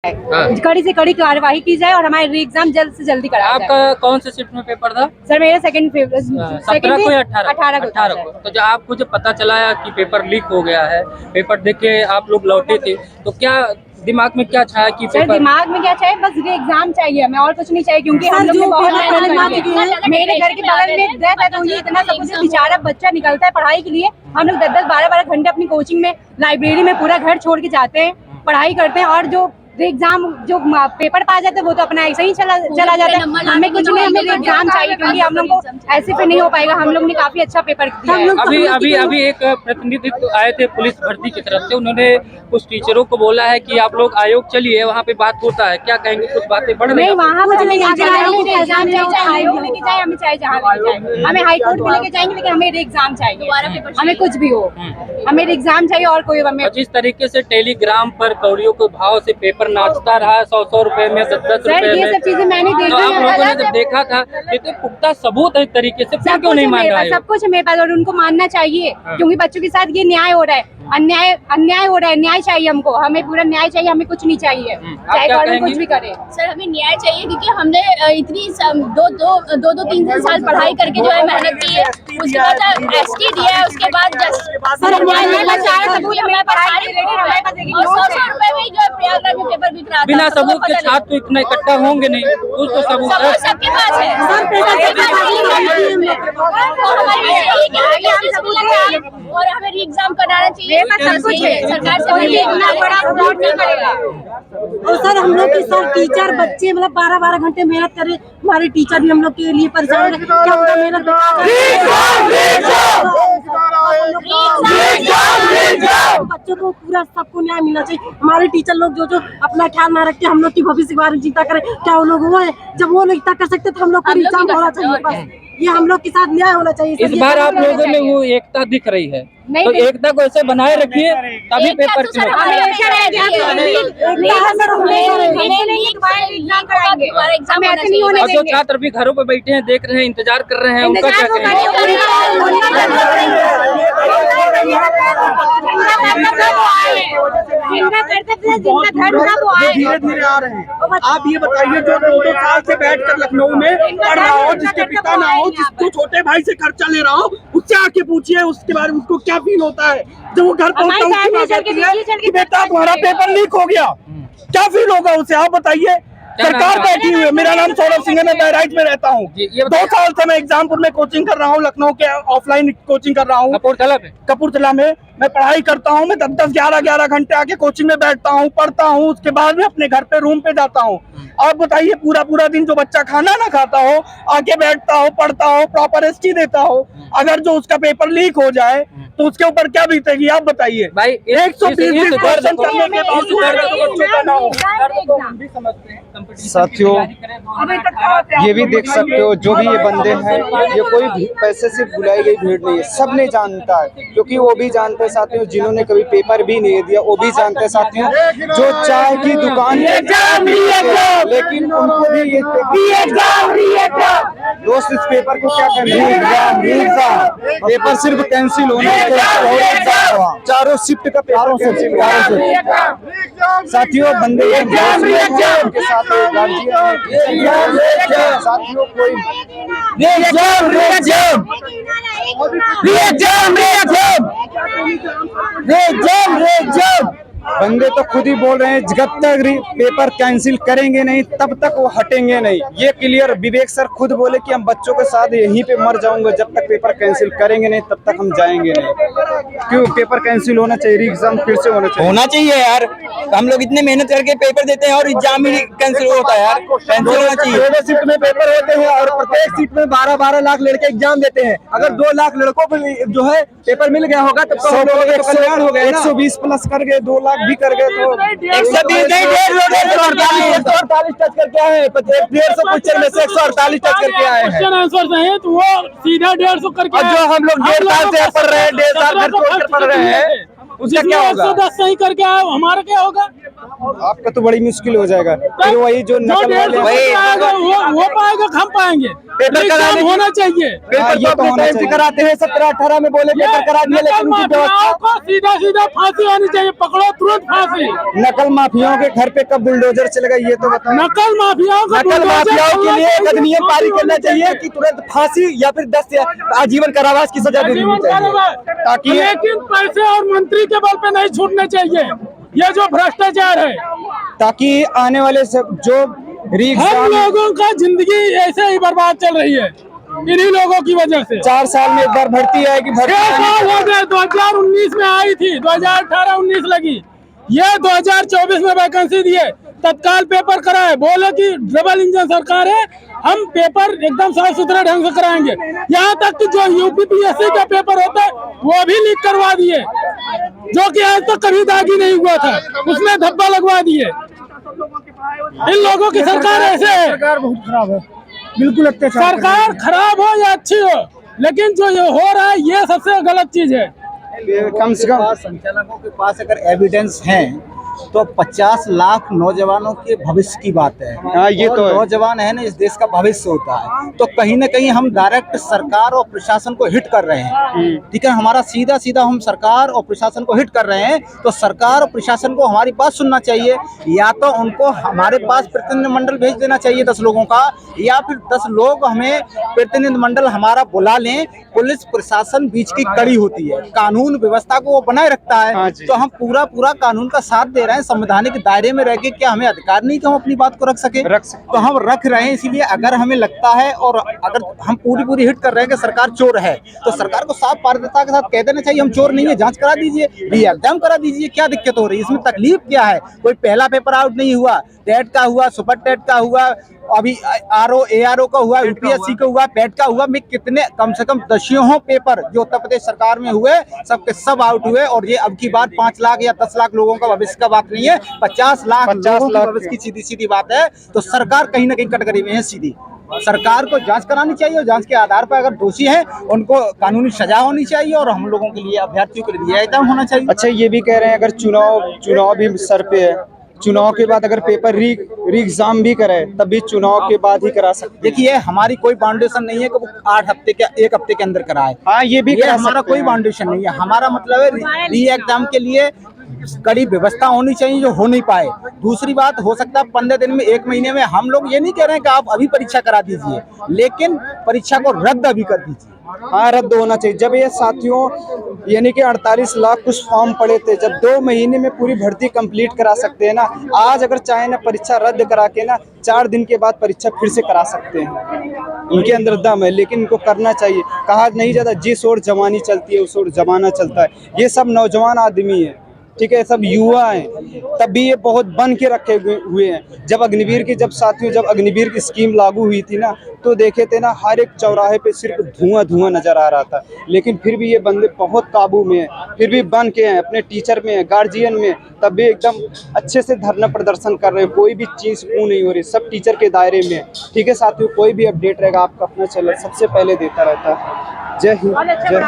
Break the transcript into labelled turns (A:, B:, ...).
A: कड़ी से कड़ी कार्रवाई की जाए और हमारे एग्जाम जल्द से जल्दी कराया जाए।
B: आपका कौन से शिफ्ट में पेपर था?
A: सर मेरा सेकंड
B: 17 को या 18 को। तो जब आपको जब पता चला कि पेपर लीक हो गया है, पेपर देख के आप लोग लौटे थे, तो क्या दिमाग में क्या छाया कि
A: सर दिमाग में क्या चाहिए? बस ये एग्जाम चाहिए हमें, और कुछ नहीं चाहिए, क्योंकि हम लोग बहुत मेरे घर के बगल में डेथ है, तो ये इतना सब कुछ बेचारा बच्चा निकलता है पढ़ाई के लिए। हम लोग 10-10 12-12 घंटे अपनी कोचिंग में, लाइब्रेरी में पूरा घर छोड़ के जाते हैं, पढ़ाई करते हैं, और जो एग्जाम जो पेपर पा जाते हैं वो तो अपना ऐसे ही चला जाता है। हमें कुछ नहीं, हमें एग्जाम चाहिए, क्योंकि हम लोग को ऐसे पे नहीं हो पाएगा। हम लोग ने काफी अच्छा पेपर किया है।
B: अभी एक प्रतिनिधित्व आए थे पुलिस भर्ती की तरफ से, उन्होंने कुछ टीचरों को बोला है कि आप लोग आयोग चलिए, वहाँ पे बात होता है। क्या कहेंगे? कुछ बातें बढ़ रही हैं?
A: वहाँ पर आयोग लेके जाए, हमें चाहे जहाँ लेके जाए, हमें हाई कोर्ट भी लेके जाएंगे, लेकिन हमें एग्जाम चाहिए, हमें कुछ भी हो, हमें एग्जाम चाहिए। और कोई हमें
B: जिस तरीके से टेलीग्राम पर कौड़ियों के भाव से पेपर नाचता रहा, 100 रुपए में, 10 रुपए में,
A: ये सब चीजें मैंने देखी।
B: तो आप लोगों ने जब देखा था तो पुख्ता सबूत है एक तरीके से, फिर क्यों नहीं मान रहा है?
A: सब कुछ मेरे पास, और उनको मानना चाहिए, क्योंकि बच्चों के साथ ये न्याय हो रहा है, अन्याय हो रहा है। न्याय चाहिए हमको, हमें पूरा न्याय चाहिए, हमें कुछ नहीं चाहिए, चाहे गवर्नमेंट कुछ भी करे।
C: सर हमें न्याय चाहिए, क्योंकि हमने इतनी 2-3 साल पढ़ाई करके जो है मेहनत की है, उसके बाद ST दिया है, उसके बाद प्रयागराज में पेपर बिक रहा था।
B: बिना सबूत के छात्र तो इतना इकट्ठा होंगे नहीं, कुछ तो सबूत है।
C: सबके पास है। और हमें एग्जाम कराना चाहिए, सरकार से
D: और सर हम लोग के सर टीचर बच्चे मतलब 12-12 घंटे मेहनत करे, हमारे टीचर भी हम लोग के लिए परेशान है। क्या उनका मेहनत बच्चों को पूरा सबको न्याय मिलना चाहिए। हमारे टीचर लोग जो अपना ख्याल ना रखते, हम लोग की भविष्य के बारे में चिंता करें, क्या वो लोग वो है? जब वो लोग इतना कर सकते तो हम लोग को एग्जाम होना चाहिए। बस ये हम लोग के साथ न्याय होना चाहिए।
B: इस बार आप लोगों में वो एकता दिख रही है, तो एकता को ऐसे बनाए रखिए, तभी पेपर
A: जो
B: छात्र भी घरों पे बैठे हैं, देख रहे हैं, इंतजार कर रहे हैं, उनका क्या कहेंगे?
E: धीरे धीरे आ रहे हैं। आप ये बताइए, जो 2 साल से बैठकर लखनऊ में पढ़ रहा हो, जिसके पिता ना हो, जिसको छोटे भाई से खर्चा ले रहा हो, उससे आके पूछिए उसके बारे में, उसको क्या फील होता है जब वो घर पहुंचता है कि बेटा तुम्हारा पेपर लीक हो गया। क्या फील होगा उसे, आप बताइए। सरकार बैठी हुई है। मेरा नाम सौरभ सिंह है, मैं बहराइच में रहता हूँ। 2 साल से मैं एग्जामपुर में कोचिंग कर रहा हूँ, लखनऊ के ऑफलाइन कोचिंग कर रहा हूँ, कपूरथला में मैं पढ़ाई करता हूँ। मैं 10-10 11-11 घंटे आके कोचिंग में बैठता हूँ, पढ़ता हूँ, उसके बाद में अपने घर पे रूम पे जाता हूँ। आप बताइए, पूरा दिन जो बच्चा खाना ना खाता हो, आके बैठता हो, पढ़ता हो, प्रॉपर ST देता हो, अगर जो उसका पेपर लीक हो जाए तो उसके ऊपर क्या बीतेगी, आप बताइए भाई। 120% करने के बावजूद
F: साथियों, ये भी देख सकते हो, जो भी ये बंदे हैं, ये कोई पैसे से बुलाई गई भीड़ नहीं है, सबने जानता है, क्योंकि वो भी जानते हैं साथियों, जिन्होंने कभी पेपर भी नहीं दिया, वो भी जानते हैं साथियों, जो चाय की दुकान, लेकिन उनको भी ये दोस्त इस पेपर को क्या करना, पेपर सिर्फ कैंसिल होने चारों शिफ्ट का पेपर साथियों, बंदे के साथ साथियों कोई बंदे तो खुद ही बोल रहे हैं, जब तक पेपर कैंसिल करेंगे नहीं तब तक वो हटेंगे नहीं। ये क्लियर विवेक सर खुद बोले कि हम बच्चों के साथ यहीं पे मर जाऊंगा, जब तक पेपर कैंसिल करेंगे नहीं तब तक हम जाएंगे नहीं। क्यों पेपर कैंसिल होना चाहिए, एग्जाम फिर से होना चाहिए यार। हम लोग इतने मेहनत करके पेपर देते हैं और एग्जाम ही कैंसिल होता है यार, कैंसिल होना चाहिए। 2 शिफ्ट में पेपर होते हैं और प्रत्येक शिफ्ट में 12-12 लाख लड़के एग्जाम देते हैं। अगर 2 लाख लड़कों को जो है पेपर मिल गया होगा तब तो 120 प्लस कर गए, 2 लाख भी कर गए, तो 120 नहीं, 148 टच करके आए हैं। 150 क्वेश्चन में से 148 टच करके आए हैं।
E: आंसर है तो वो सीधा 150 करके,
F: जो हम लोग 1.5 साल से पढ़ रहे हैं, 1.5 साल घर छोड़कर पढ़ रहे हैं, उसका क्या होगा?
G: 110 सही करके आओ, हमारा क्या होगा?
F: आपका तो बड़ी मुश्किल हो जाएगा। फिर वही जो नकल वाले
G: वो पाएगा, हम पाएंगे।
F: पेपर कराने
G: होना चाहिए।
F: पेपर तो अपने टाइम से कराते हैं, 17-18 में बोले पेपर करा दिए, लेकिन उनकी व्यवस्था
G: को सीधा सीधा फांसी होनी चाहिए, पकड़ो तुरंत फांसी।
F: नकल माफियाओं के घर पे कब बुलडोजर चलेगा ये तो बताओ।
G: नकल माफियाओं
F: के लिए एक अधिनियम पारित करना चाहिए कि तुरंत फांसी या फिर 10 आजीवन कारावास की सजा देनी चाहिए, ताकि
G: लेकिन पैसे और मंत्री के बल पे नहीं छूटने चाहिए ये जो भ्रष्टाचार है,
F: ताकि आने वाले सब जो
G: हम लोगों का जिंदगी ऐसे ही बर्बाद चल रही है इन्हीं लोगों की वजह से।
F: 4 साल में एक बार भर्ती आएगी,
G: 6 साल हो गए, 2019 में आई थी, 2018-19 लगी, ये 2024 में वैकेंसी दिए, तत्काल पेपर कराए, बोले कि डबल इंजन सरकार है, हम पेपर एकदम साफ सुथरा ढंग से कराएंगे। यहाँ तक कि जो यूपीपीएससी का पेपर होता है वो भी लीक करवा दिए, जो कि आज तक कभी दागी नहीं हुआ था, उसमें धब्बा लगवा दिए। इन लोगों की सरकार ऐसे है।
F: सरकार बहुत खराब है, बिल्कुल अत्याचार।
G: सरकार खराब हो या अच्छी हो, लेकिन जो ये हो रहा है ये सबसे गलत चीज है।
F: कम से कम
H: संचालकों के पास अगर एविडेंस है तो 50 लाख नौजवानों के भविष्य की बात है।
F: हाँ, ये तो है।
H: नौजवान है ना, इस देश का भविष्य होता है, तो कहीं ना कहीं हम डायरेक्ट सरकार और प्रशासन को हिट कर रहे हैं। ठीक है, हमारा सीधा सीधा हम सरकार और प्रशासन को हिट कर रहे हैं, तो सरकार और प्रशासन को हमारी बात सुनना चाहिए, या तो उनको हमारे पास प्रतिनिधिमंडल भेज देना चाहिए 10 लोगों का, या फिर 10 लोग हमें प्रतिनिधिमंडल हमारा बुला लें। पुलिस प्रशासन बीच की कड़ी होती है, कानून व्यवस्था को वो बनाए रखता है, तो हम पूरा कानून का साथ दे रहे हैं। संवैधानिक दायरे में रह के क्या हमें अधिकार नहीं कि हम अपनी बात को रख सके? तो हम रख रहे हैं। इसीलिए अगर हमें लगता है और अगर हम पूरी हिट कर रहे हैं कि सरकार चोर है, तो सरकार को साफ पारदर्शिता के साथ कह देना चाहिए हम चोर नहीं है, जांच करा दीजिए, री एग्जाम करा दीजिए, क्या दिक्कत हो रही है? इसमें तकलीफ क्या है? कोई पहला पेपर आउट नहीं हुआ, टेट का हुआ, सुपर टेट का हुआ, अभी ARO का हुआ, UPSC का हुआ, पेट का हुआ, में कितने कम से कम दसियों पेपर जो उत्तर प्रदेश सरकार में हुए सबके सब आउट हुए। और ये अब की बात 5 लाख या 10 लाख लोगों का भविष्य का बात नहीं है, 50 लाख लोगों के भविष्य की सीधी बात है। तो सरकार कहीं ना कहीं कटघरे में है सीधी। सरकार को जांच करानी चाहिए और जांच के आधार पर अगर दोषी हैं उनको कानूनी सजा होनी चाहिए, और हम लोगों के लिए अभ्यर्थियों के लिए एग्जाम होना चाहिए।
F: अच्छा, ये भी कह रहे हैं अगर चुनाव भी सर पे है, चुनाव के बाद अगर पेपर री एग्जाम भी करे तब भी चुनाव के बाद ही करा सकते।
H: देखिए, हमारी कोई बाउंडेशन नहीं है कि वो 8 हफ्ते के 1 हफ्ते के अंदर कराए।
F: हाँ, ये भी
H: हमारा कोई बाउंडेशन नहीं है। हमारा मतलब है री एग्जाम के लिए कड़ी व्यवस्था होनी चाहिए जो हो नहीं पाए। दूसरी बात, हो सकता है 15 दिन में, 1 महीने में। हम लोग ये नहीं कह रहे हैं कि आप अभी परीक्षा करा दीजिए, लेकिन परीक्षा को रद्द अभी कर दीजिए।
F: हाँ, रद्द होना चाहिए। जब ये साथियों यानी कि 48 लाख कुछ फॉर्म पड़े थे, जब 2 महीने में पूरी भर्ती कंप्लीट करा सकते हैं ना, आज अगर चाहे ना परीक्षा रद्द करा के ना 4 दिन के बाद परीक्षा फिर से करा सकते हैं। उनके अंदर दम है, लेकिन इनको करना चाहिए। कहा नहीं जाता जिस ओर जवानी चलती है उस ओर जमाना चलता है। ये सब नौजवान आदमी है, ठीक है, सब युवा हैं, तब भी ये बहुत बन के रखे हुए हैं। जब अग्निवीर की स्कीम लागू हुई थी ना, तो देखे थे ना हर एक चौराहे पे सिर्फ धुआं नजर आ रहा था, लेकिन फिर भी ये बंदे बहुत काबू में हैं, फिर भी बन के हैं, अपने टीचर में है, गार्जियन में, तब भी एकदम अच्छे से धरना प्रदर्शन कर रहे हैं। कोई भी चीज़ पूर्ण नहीं हो रही, सब टीचर के दायरे में है। ठीक है साथियों, कोई भी अपडेट रहेगा आपका अपना चैनल सबसे पहले देता रहता है। जय हिंद, जय